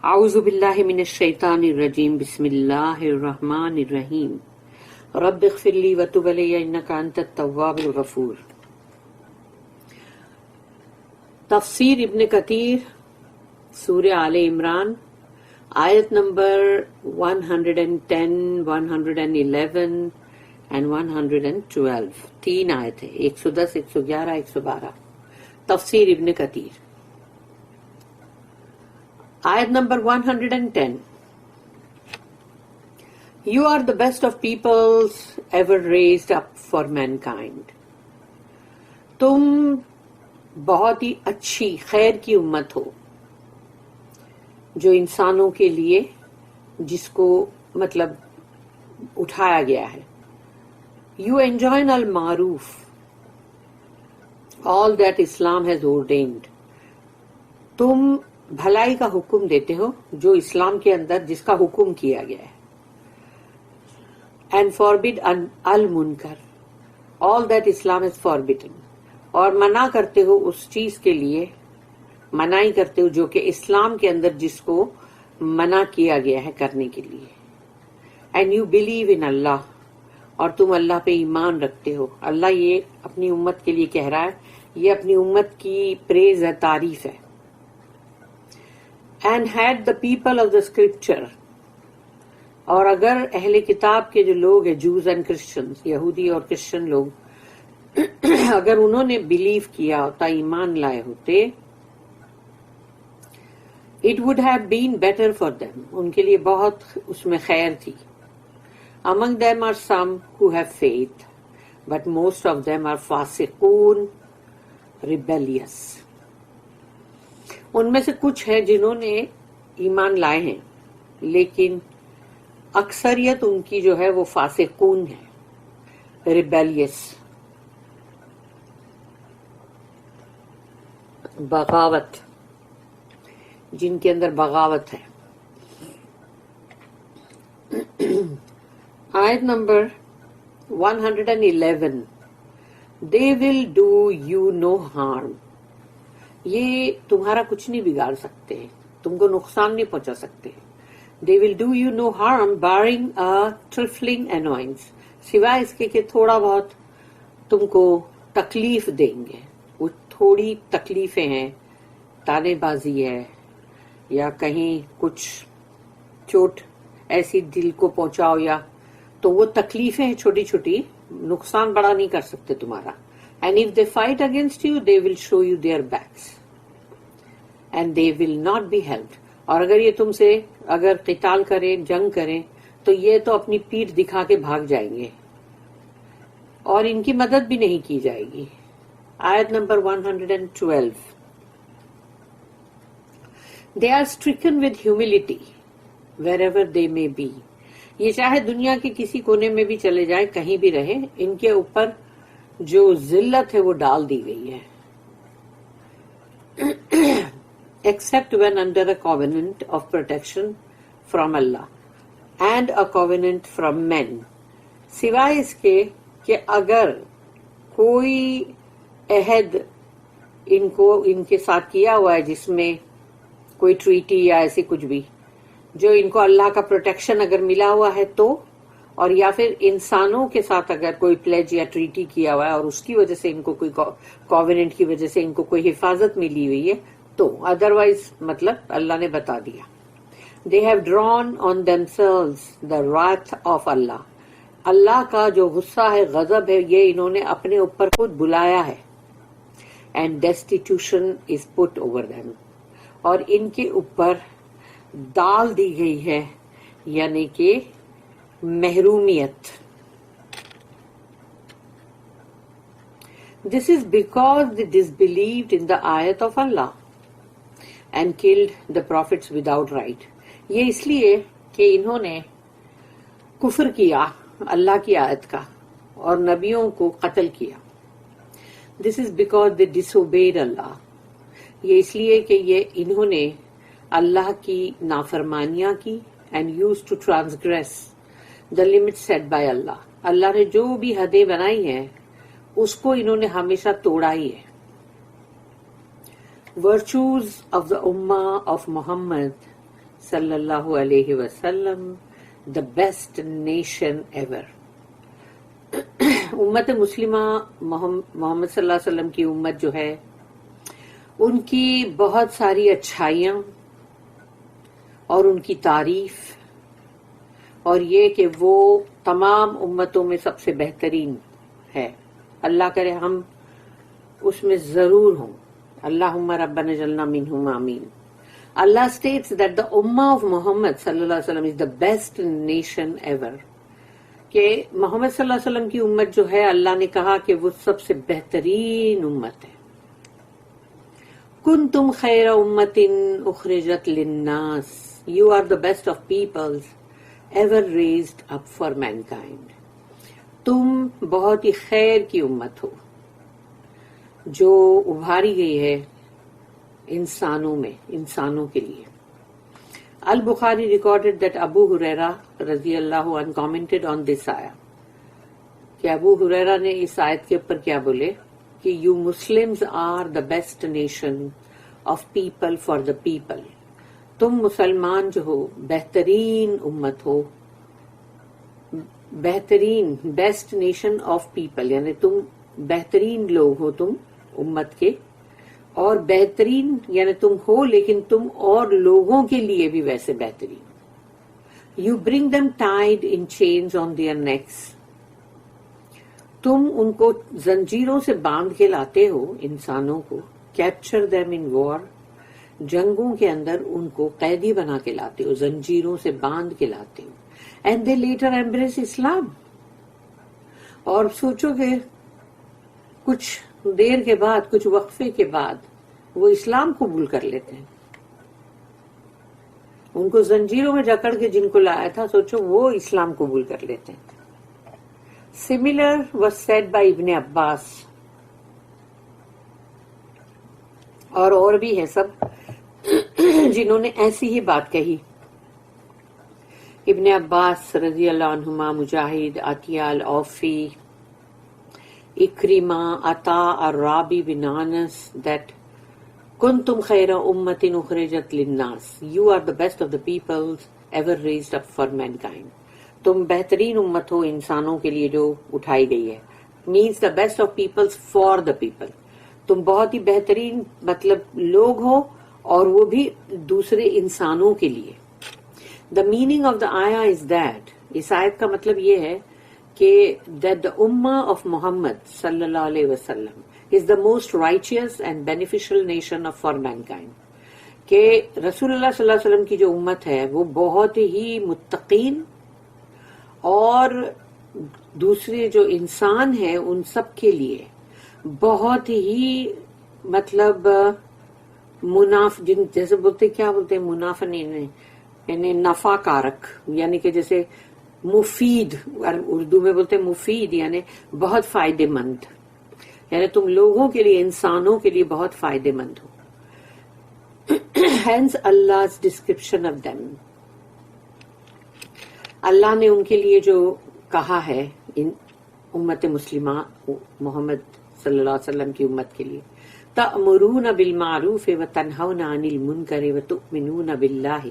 اعوذ باللہ من الشیطان الرجیم بسم اللہ الرحمن الرحیم رب اغفر لی وتب علی انک انت التواب الغفور۔ تفسیر ابن کثیر سورہ آل عمران آیت نمبر 110، 111 and 112، تین آیت ہے، 110، 111، 112۔ تفسیر ابن کثیر آیت number 110۔ You are the best of peoples ever raised up for mankind۔ تم بہت ہی اچھی خیر کی امت ہو جو انسانوں کے لیے جس کو مطلب اٹھایا گیا ہے۔ You enjoin al-ma'ruf، all that Islam has ordained۔ تم بھلائی کا حکم دیتے ہو جو اسلام کے اندر جس کا حکم کیا گیا ہے۔ And forbid al-munkar، all that Islam has forbidden، اور منع کرتے ہو اس چیز کے لیے، منائی کرتے ہو جو کہ اسلام کے اندر جس کو منع کیا گیا ہے کرنے کے لیے۔ And you believe in Allah، اور تم اللہ پہ ایمان رکھتے ہو۔ اللہ یہ اپنی امت کے لیے کہہ رہا ہے، یہ اپنی امت کی پریز ہے، تعریف ہے۔ And had the people of the scripture، اور اگر اہل کتاب کے جو لوگ ہیں، جوز اینڈ کرسچنز، یہودی اور کرسچن لوگ، اگر انہوں نے بلیو کیا ہوتا، ایمان لائے ہوتے، it would have been better for them، ان کے لیے بہت اس میں خیر تھی۔ among them are some who have faith but most of them are فاسقون rebellious۔ ان میں سے کچھ ہے جنہوں نے ایمان لائے ہیں لیکن اکثریت ان کی جو ہے وہ فاسقون ہے، ریبیلیس، بغاوت، جن کے اندر بغاوت ہے۔ آیت number 111۔ They will do you no harm، یہ تمہارا کچھ نہیں بگاڑ سکتے، تم کو نقصان نہیں پہنچا سکتے۔ They will do you no harm barring a trifling annoyance، سوائے اس کے کہ تھوڑا بہت تم کو تکلیف دیں گے۔ وہ تھوڑی تکلیفیں ہیں، تانے بازی ہے یا کہیں کچھ چوٹ ایسی دل کو پہنچاؤ، یا تو وہ تکلیفیں ہیں چھوٹی چھوٹی، نقصان بڑا نہیں کر سکتے تمہارا۔ And if they fight against you they will show you their backs and they will not be helped، اور اگر یہ تم سے اگر قتال کریں، جنگ کریں، تو یہ تو اپنی پیٹھ دکھا کے بھاگ جائیں گے اور ان کی مدد بھی نہیں کی جائے گی۔ آیت number 112۔ They are stricken with humility wherever they may be، یہ چاہے دنیا کے کسی کونے میں بھی چلے جائیں، کہیں بھی رہے، ان کے اوپر جو ذلت ہے وہ ڈال دی گئی ہے۔ except when under a covenant of protection from Allah and a covenant from men، سوائے اس کے کہ اگر کوئی عہد ان کے ساتھ کیا ہوا ہے جس میں کوئی ٹریٹی یا ایسی کچھ بھی جو ان کو اللہ کا پروٹیکشن اگر ملا ہوا ہے تو، اور یا پھر انسانوں کے ساتھ اگر کوئی پلیج یا ٹریٹی کیا ہوا ہے اور اس کی وجہ سے ان کو کوئی کووننٹ کی وجہ سے ان کو کوئی حفاظت ملی ہوئی ہے تو، ادروائز مطلب اللہ نے بتا دیا۔ They have drawn on themselves the wrath of Allah، اللہ کا جو غصہ ہے، غضب ہے، یہ انہوں نے اپنے اوپر خود بلایا ہے۔ And destitution is put over them، اور ان کے اوپر ڈال دی گئی ہے یعنی کہ محرومیت۔ This is because they disbelieved in the ayat of Allah and killed the prophets without right، یہ اس لیے کہ انہوں نے کفر کیا اللہ کی آیت کا اور نبیوں کو قتل کیا۔ This is because they disobeyed Allah، یہ اس لیے کہ یہ انہوں نے اللہ کی نافرمانیاں کی and used to transgress the limits set by Allah، اللہ نے جو بھی حدیں بنائی ہیں اس کو انہوں نے ہمیشہ توڑا ہی ہے۔ Virtues of the Ummah of Muhammad sallallahu alayhi wasallam, the best nation ever. امت مسلمہ محمد صلی اللہ علیہ وسلم کی امت جو ہے ان کی بہت ساری اچھائیاں اور ان کی تعریف اور یہ کہ وہ تمام امتوں میں سب سے بہترین ہے. اللہ کرے ہم اس میں ضرور ہوں. اللہم ربنا اجعلنا منہم آمین. Allah states that the ummah of Muhammad sallallahu alaihi wasallam is the best nation ever. کہ محمد صلی اللہ علیہ وسلم کی امت جو ہے اللہ نے کہا کہ وہ سب سے بہترین امت ہے. کنتم خیر امت اخرجت للناس, you are the best of peoples ever raised up for mankind. تم بہت ہی خیر کی امت ہو جو ابھاری گئی ہے انسانوں میں, انسانوں کے لیے. Al-Bukhari recorded that Abu Huraira radiyallahu anhu commented on this ayah. کہ ابو ہریرہ نے اس آیت کے اوپر کیا بولے کہ you Muslims are the best nation of people for the people. تم مسلمان جو ہو بہترین امت ہو, بہترین بیسٹ نیشن آف پیپل, یعنی تم بہترین لوگ ہو تم امت کے, اور بہترین یعنی تم ہو لیکن تم اور لوگوں کے لیے بھی ویسے بہترین. You bring them tied in chains on their necks, تم ان کو زنجیروں سے باندھ کے لاتے ہو انسانوں کو. کیپچر دیم ان وار, جنگوں کے اندر ان کو قیدی بنا کے لاتے ہو, زنجیروں سے باندھ کے لاتے ہو. اینڈ دے لیٹر ایمبریس اسلام, اور سوچو کہ کچھ دیر کے بعد, کچھ وقفے کے بعد وہ اسلام قبول کر لیتے ہیں. ان کو زنجیروں میں جکڑ کے جن کو لایا تھا سوچو وہ اسلام قبول کر لیتے ہیں. سملر واز سیڈ بائی ابن عباس, اور بھی ہیں سب جنہوں نے ایسی ہی بات کہی. ابن عباس رضی اللہ عنہما, مجاہد, عطیہ العوفی, اکرمہ, عطا, الرابی بن انس, that کنتم خیر امت اخرجت للناس, you are the best of the peoples ever raised up for mankind. تم بہترین امت ہو انسانوں کے لیے جو اٹھائی گئی ہے. means the best of peoples for the people. تم بہت ہی بہترین مطلب لوگ ہو اور وہ بھی دوسرے انسانوں کے لیے. The meaning of the ayah is that, اس آیت کا مطلب یہ ہے کہ that the ummah of Muhammad sallallahu alayhi wasallam is the most righteous and beneficial nation for mankind. کہ رسول اللہ صلی اللہ علیہ وسلم کی جو امت ہے وہ بہت ہی متقین اور دوسرے جو انسان ہیں ان سب کے لیے بہت ہی مطلب جیسے بولتے کیا بولتے ہیں منافع نہیں, یعنی نفع کارک, یعنی کہ جیسے مفید, اردو میں بولتے ہیں مفید یعنی بہت فائدے مند, یعنی تم لوگوں کے لیے انسانوں کے لیے بہت فائدے مند ہو. Hence Allah's description of them. اللہ نے ان کے لیے جو کہا ہے ان امت مسلمہ محمد صلی اللہ علیہ وسلم کی امت کے لیے, تأمرون بالمعروف وتنہون عن المنکر وتؤمنون باللہ.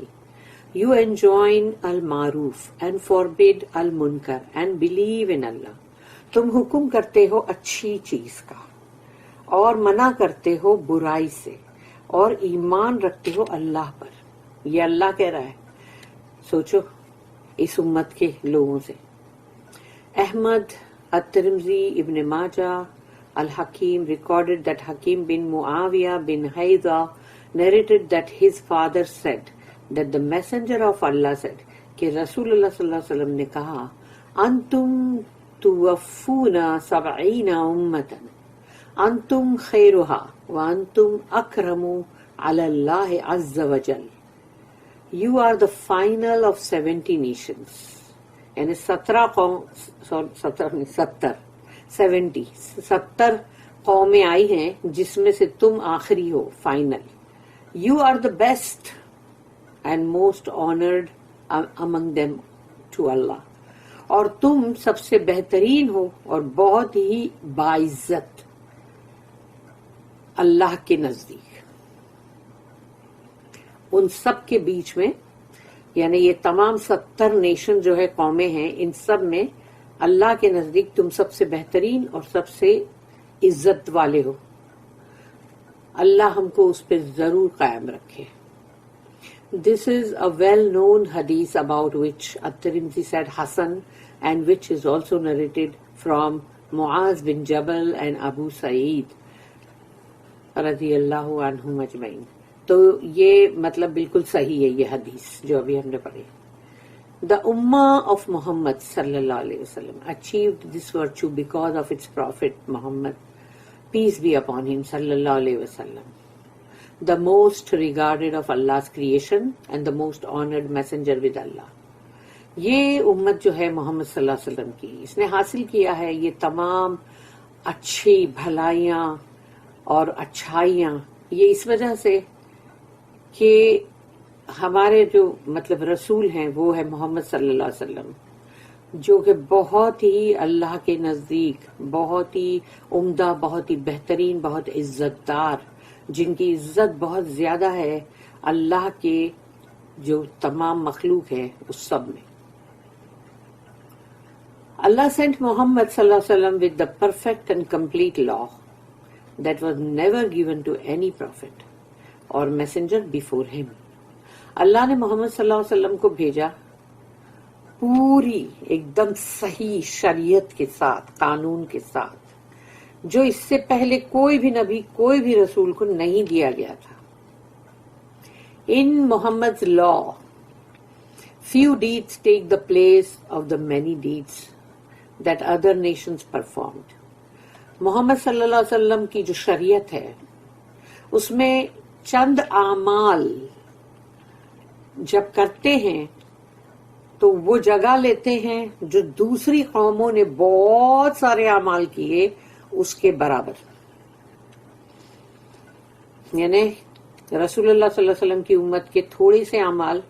You enjoin al-maruf and forbid al-munkar and believe in Allah. تم حکم کرتے ہو اچھی چیز کا اور منع کرتے ہو برائی سے اور ایمان رکھتے ہو اللہ پر. یہ اللہ کہہ رہا ہے, سوچو اس امت کے لوگوں سے. احمد, الترمذی, ابن ماجہ, الحکیم recorded that Hakim bin Muawiyah bin Haidha narrated that his father said that the messenger of Allah said کہ رسول اللہ صلی اللہ علیہ وسلم نے کہا انتم توفون 70 امتا انتم خیرها وانتم اکرم علی اللہ عز وجل. You are the final of 70 nations. یعنی 70 قومیں آئی ہیں جس میں سے تم آخری ہو, final. You are the best and most honored among them to Allah. اور تم سب سے بہترین ہو اور بہت ہی باعزت اللہ کے نزدیک. ان سب کے بیچ میں یعنی یہ تمام 70 نیشن جو ہے قومیں ہیں، ان سب میں اللہ کے نزدیک تم سب سے بہترین اور سب سے عزت والے ہو. اللہ ہم کو اس پہ ضرور قائم رکھے. This is a well-known hadith about which At-Tirmidhi said Hasan, and which is also narrated from Muaz bin Jabal and Abu Sa'id radiyallahu anhum ajma'in. تو یہ مطلب بالکل صحیح ہے یہ حدیث جو ابھی ہم نے پڑھی. The Ummah of Muhammad sallallahu alayhi wasallam achieved this virtue because of its prophet Muhammad, peace be upon him, sallallahu alayhi wasallam, the most regarded of Allah's creation and the most honored messenger with Allah. یہ امت جو ہے محمد صلی اللہ علیہ وسلم کی، اس نے حاصل کیا ہے یہ تمام اچھی بھلائیاں اور اچھائیاں، یہ اس وجہ سے کہ ہمارے جو مطلب رسول ہیں وہ ہے محمد صلی اللہ علیہ وسلم، جو کہ بہت ہی اللہ کے نزدیک بہت ہی عمدہ، بہت ہی بہترین، بہت عزت دار، جن کی عزت بہت زیادہ ہے اللہ کے جو تمام مخلوق ہے اس سب میں. Allah sent Muhammad sallallahu alaihi wasallam with the perfect and complete law that was never given to any prophet or messenger before him. اللہ نے محمد صلی اللہ علیہ وسلم کو بھیجا پوری ایک دم صحیح شریعت کے ساتھ، قانون کے ساتھ، جو اس سے پہلے کوئی بھی نبی، کوئی بھی رسول کو نہیں دیا گیا تھا. In Muhammad's law, few deeds take the place of the many deeds that other nations performed. محمد صلی اللہ علیہ وسلم کی جو شریعت ہے اس میں چند اعمال جب کرتے ہیں تو وہ جگہ لیتے ہیں جو دوسری قوموں نے بہت سارے اعمال کیے اس کے برابر. یعنی رسول اللہ صلی اللہ علیہ وسلم کی امت کے تھوڑے سے اعمال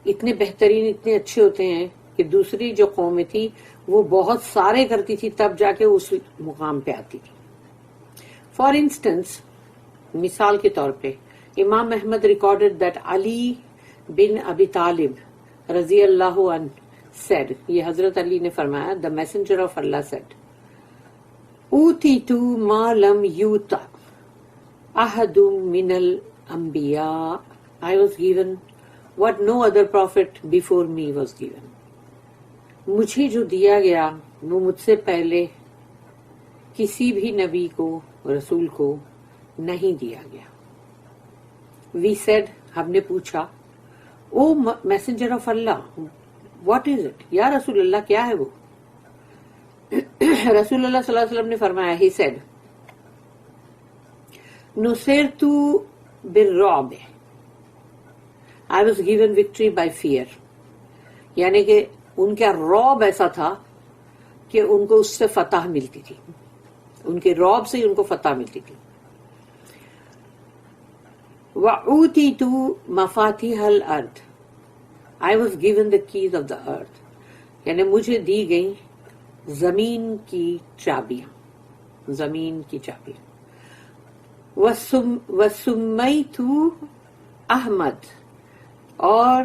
اتنے بہترین، اتنے اچھے ہوتے ہیں کہ دوسری جو قومیں تھی وہ بہت سارے کرتی تھی تب جا کے اس مقام پہ آتی تھی. فار انسٹنس، مثال کے طور پہ امام احمد ریکارڈڈ دیٹ علی بن ابی طالب رضی اللہ عنہ said، یہ حضرت علی نے فرمایا، the messenger of Allah said، اوتیتو ما لم یوتا احد من الانبیاء، I was given what no other prophet before me was given. مجھے جو دیا گیا وہ مجھ سے پہلے کسی بھی نبی کو، رسول کو نہیں دیا گیا. We said، ہم نے پوچھا، O messenger of Allah, what is it, یا رسول اللہ کیا ہے وہ؟ رسول اللہ صلی اللہ علیہ وسلم نے فرمایا، he said، Nusrat بالرعب، I was given victory by fear. یعنی کہ ان کا رعب ایسا تھا کہ ان کو اس سے فتح ملتی تھی، ان کے رعب سے ان کو فتح ملتی تھی. وَأُوتِيتُ مَفَاتِحَ الْأَرْضِ، I was given the keys of the earth. یعنی مجھے دی گئی زمین کی چابیاں، زمین کی چابیاں. وَسُمَّيْتُ احمد، اور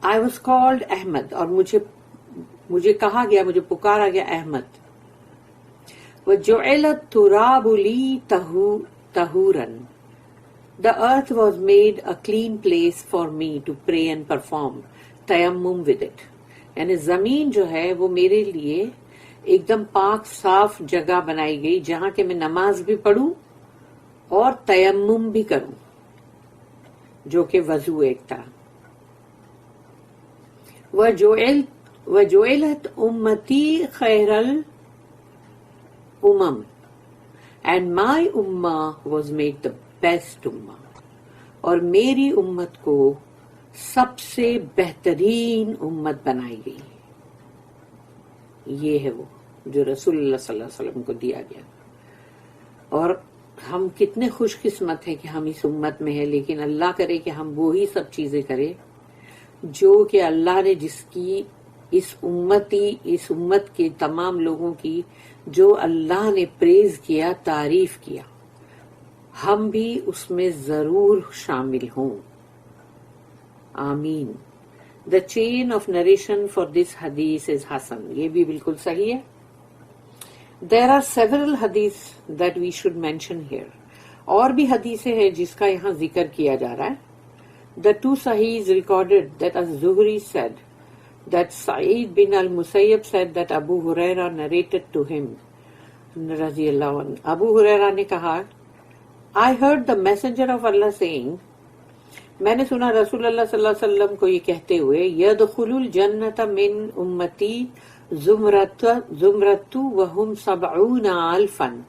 I was called احمد، اور مجھے کہا گیا، مجھے پکارا گیا Ahmad. وَجُعِلَ التُّرَابُ لِي طَهُورًا، the earth was made a clean place for me to pray and perform tayammum with it. یعنی زمین جو ہے وہ میرے لیے ایک دم پاک صاف جگہ بنائی گئی جہاں کہ میں نماز بھی پڑھوں اور تیمم بھی کروں، جو کہ وضو ایک طرح. وَجُعِلَتْ أُمَّتِي خَيْرَ الْأُمَمِ، and my ummah was made the best ummah، اور میری امت کو سب سے بہترین امت بنائی گئی. یہ ہے وہ جو رسول اللہ صلی اللہ علیہ وسلم کو دیا گیا. اور ہم کتنے خوش قسمت ہیں کہ ہم اس امت میں ہیں، لیکن اللہ کرے کہ ہم وہی سب چیزیں کریں جو کہ اللہ نے جس کی اس امت کے تمام لوگوں کی جو اللہ نے پریز کیا، تعریف کیا، ہم بھی اس میں ضرور شامل ہوں. آمین. The chain of narration for this hadith is Hasan. یہ بھی بالکل صحیح ہے. There are several hadiths that we should mention here. اور بھی حدیثیں ہیں جس کا یہاں ذکر کیا جا رہا ہے. The two Sahihs recorded that Az-Zuhri said that Sa'id bin al-Musayyab said that Abu Huraira narrated to him. رضی اللہ عنہ. ابو ہریرہ نے کہا I heard the messenger of Allah saying, میں نے سنا رسول اللہ صلی اللہ علیہ وسلم کو یہ کہتے ہوئے يدخل الجنة من امتی زمرت وهم 70,000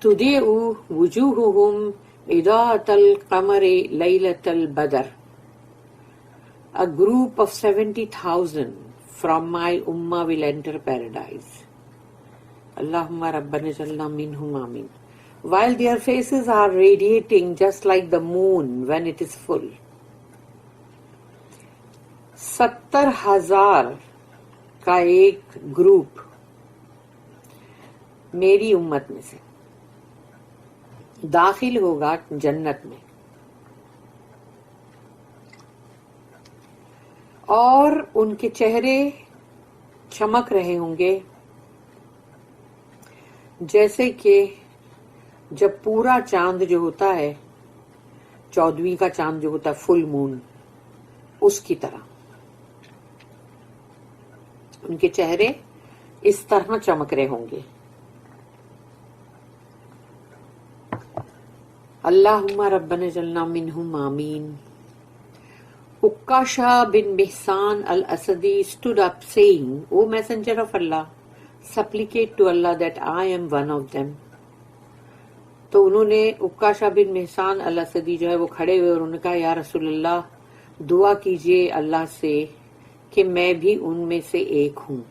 تضيء وجوههم إضاءة القمر ليلة البدر. A group of 70,000 from my ummah will enter paradise. Allahumma rabbana jalna minhum amin. While their faces are radiating just like the moon when it is full. 70,000 کا ایک گروپ میری امت میں سے داخل ہوگا جنت میں، اور ان کے چہرے چمک رہے ہوں گے جیسے کہ جب پورا چاند جو ہوتا ہے، 14ویں کا چاند جو ہوتا ہے فل مون، اس کی طرح ان کے چہرے اس طرح چمک رہے ہوں گے. اللہم ربنا جلنا منہم آمین. Ukasha bin Mihsan al-Asadi stood up saying, O Messenger of Allah, supplicate to Allah that I am one of them. تو انہوں نے اکاشا بن محسان الاسدی جو ہے وہ کھڑے ہوئے اور انہوں نے کہا یا رسول اللہ دعا کیجئے اللہ سے کہ میں بھی ان میں سے ایک ہوں.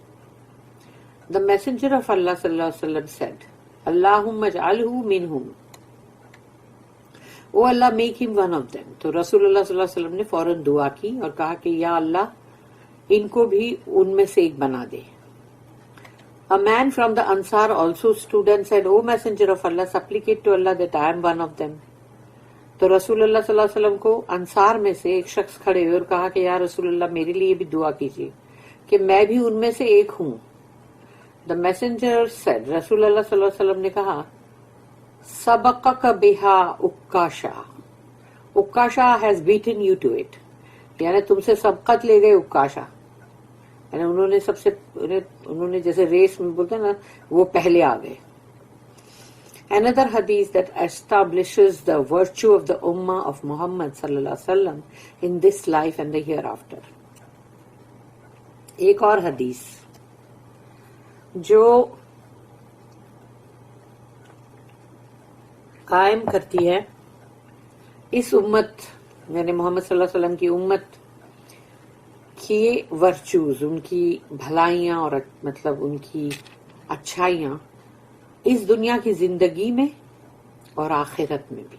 The messenger of Allah sallallahu alaihi wasallam said, Allahumma ij'alhu minhum. O Allah, make him one of them. تو رسول اللہ صلی اللہ علیہ وسلم نے فوراً دعا کی اور کہا کہ یا اللہ ان کو بھی ان میں سے ایک بنا دے. A man from the Ansar also stood and said, O Messenger of Allah, supplicate to Allah that I am one of them. تو رسول اللہ صلی اللہ علیہ وسلم کو انصار میں سے ایک شخص کھڑے ہوئے اور کہا کہ یا رسول اللہ میرے لیے بھی دعا کیجیے کہ میں بھی ان میں سے ایک ہوں. The messenger said, رسول اللہ صلی اللہ علیہ وسلم نے کہا سبقک بہا اکاشا. اکاشا has beaten you to it. یعنی تم سے سبقت لے گئے اکاشا، یعنی انہوں نے جیسے ریس میں بولتے ہیں نا وہ پہلے آ گئے. Another hadith that establishes the virtue of the ummah of Muhammad sallallahu alaihi wasallam in this life and the hereafter. ایک اور حدیث جو قائم کرتی ہے اس امت یعنی محمد صلی اللہ علیہ وسلم کی امت کی ورچوز، ان کی بھلائیاں اور مطلب ان کی اچھائیاں اس دنیا کی زندگی میں اور آخرت میں بھی.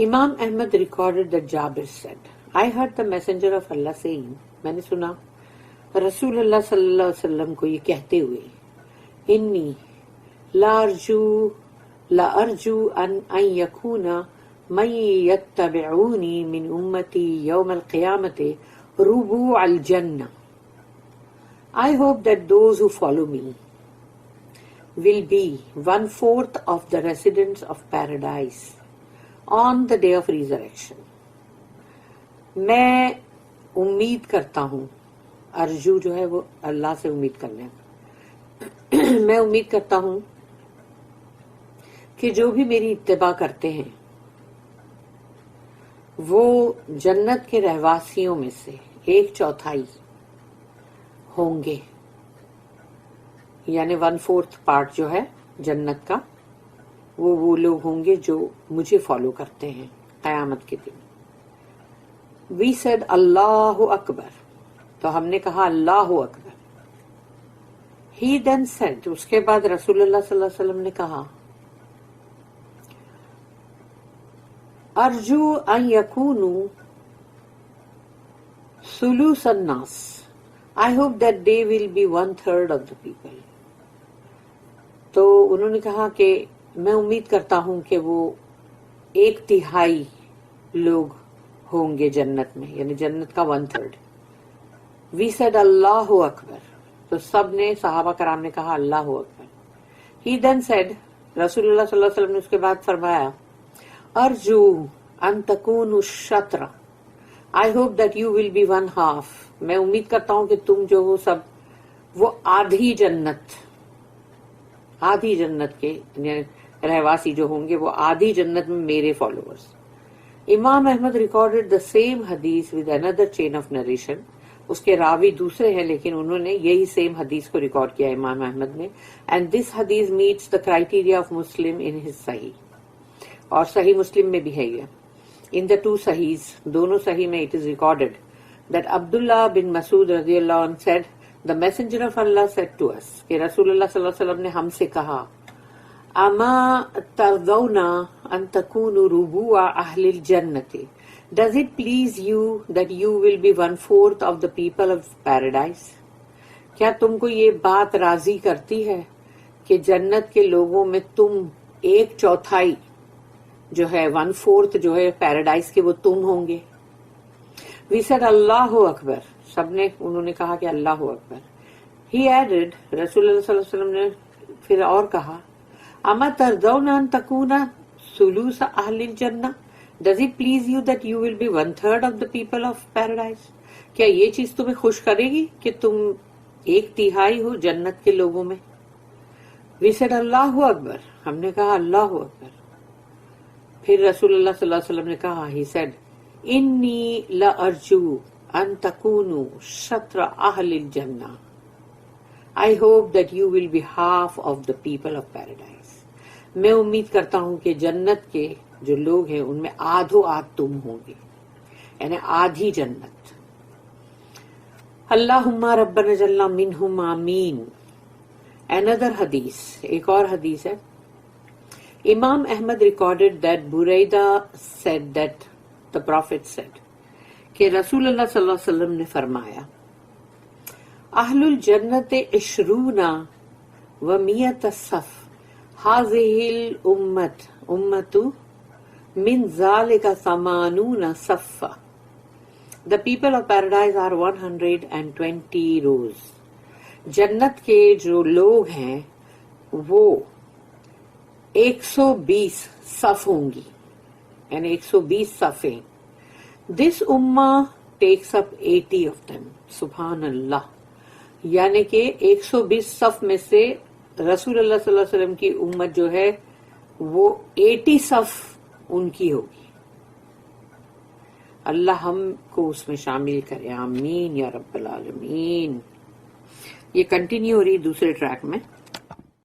Imam Ahmad recorded that Jabir said, I heard the messenger of Allah saying, میں نے سنا رسول اللہ صلی اللہ علیہ وسلم کو یہ کہتے ہوئے انی لا ارجو ان یکون من یتبعونی من امتی یوم القیامت ربوع الجنہ. I hope that those who follow me will be 1/4 of the residents of paradise on the day of resurrection. میں امید کرتا ہوں، ارجو جو ہے وہ اللہ سے امید کرنے، میں امید کرتا ہوں کہ جو بھی میری اتباع کرتے ہیں وہ جنت کے رہواسیوں میں سے 1/4 ہوں گے، یعنی 1/4 پارٹ جو ہے جنت کا وہ لوگ ہوں گے جو مجھے فالو کرتے ہیں قیامت کے دن. We said اللہ اکبر، تو ہم نے کہا اللہ اکبر. He then said، اس کے بعد رسول اللہ صلی اللہ علیہ وسلم نے کہا ارجو ان یکونوا ثلث الناس. I hope that they will be 1/3 of the people. تو انہوں نے کہا کہ میں امید کرتا ہوں کہ وہ 1/3 لوگ ہوں گے جنت میں، یعنی جنت کا 1/3. وی سیڈ اللہ اکبر، تو سب نے صحابہ کرام نے کہا اللہ اکبر. ہی دین سیڈ، رسول اللہ صلی اللہ علیہ وسلم نے اس کے بعد فرمایا ارجو ان تکونوا الشطر، I hope that you will be 1/2، میں امید کرتا ہوں کہ تم جو ہو سب وہ آدھی جنت کے رہواسی جو ہوں گے وہ آدھی جنت میں میرے followers. Imam Ahmad recorded the same حدیث with another chain of narration, اس کے راوی دوسرے ہیں لیکن انہوں نے یہی سیم حدیث کو ریکارڈ کیا امام احمد نے. اینڈ دس حدیث meets the criteria of Muslim in his صحیح، اور صحیح مسلم میں بھی ہے یہ. ان دا ٹو صحیحs، دونوں صحیح میں اٹ از ریکارڈیڈ دیٹ عبداللہ بن مسعود رضی اللہ عنہ said the messenger of Allah said to us، کہ رسول اللہ صلی اللہ علیہ وسلم نے ہم سے کہا اما ترضون ان تکونوا ربوع اہل الجنت، does it please you that you will be 1/4 of the people of paradise؟ کیا تم کو یہ بات راضی کرتی ہے کہ جنت کے لوگوں میں تم 1/4 جو ہے 1/4 جو ہے پیراڈائز کے وہ تم ہوں گے. وی سیڈ اللہ اکبر، سب نے انہوں نے کہا کہ اللہ اکبر. ہی ایڈڈ، رسول اللہ صلی اللہ علیہ وسلم نے پھر اور کہا اما ترضون ان تکون ثلث اہل الجنہ، does it please you that you will be 1/3 of the people of paradise? کیا یہ چیز تمہیں خوش کرے گی کہ تم 1/3 ہو جنت کے لوگوں میں؟ وی سیڈ اللہ اکبر، ہم نے کہا اللہ اکبر. پھر رسول اللہ صلی اللہ علیہ وسلم نے کہا، ہی سیڈ انی لارجو ان تکونوا شطر اہل الجنہ، I hope that you will be half of the people of paradise. میں امید کرتا ہوں کہ جنت کے جو لوگ ہیں ان میں آدھو آدھ تم ہوں گے، یعنی آدھی جنت. اللہم ربنا جل منہم آمین. Another حدیث، ایک اور حدیث ہے. Imam Ahmad recorded that Buraidah said that the Prophet said کہ رسول اللہ صلی اللہ علیہ وسلم نے فرمایا اہل الجنت 20 و100 صف هذه الامت من ذلك 80 صفا. The people of paradise are 120 rows. جنت کے جو لوگ ہیں وہ 120 صف ہوں گی، یعنی 120 صفیں. دس امہ ٹیکس اپ 80 of them. سبحان اللہ، یعنی کہ 120 صف میں سے رسول اللہ صلی اللہ علیہ وسلم کی امت جو ہے وہ 80 صف ان کی ہوگی. اللہ ہم کو اس میں شامل کرے، آمین یا رب العالمین. یہ کنٹینیو ہو رہی دوسرے ٹریک میں.